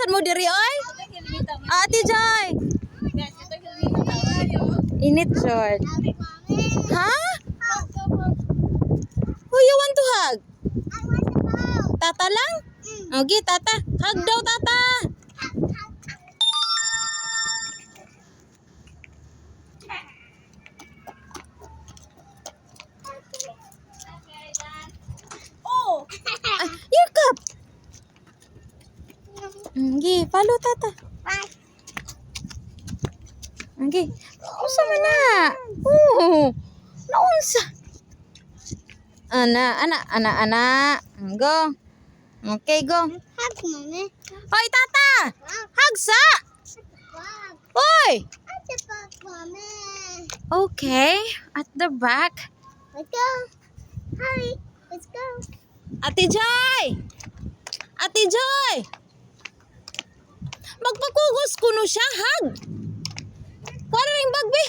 sad mo diri oy? Ate Joy. Init short. Ha? Who you want to hug? Tata lang? Okay, tata. Hug daw, tata. Your cup. Okay, follow tata. Okay. Unsa man na? Oh. Naunsa? Ana. Go. Okay, go. Hug, mommy. Hoy, tata. Hug sa. Hoy. At the back, mommy. Okay, at the back. Let's go. Hurry. Let's go. Ate Joy! Ate Joy! Magpakugos ko no siya, hug! Para rin bagbe!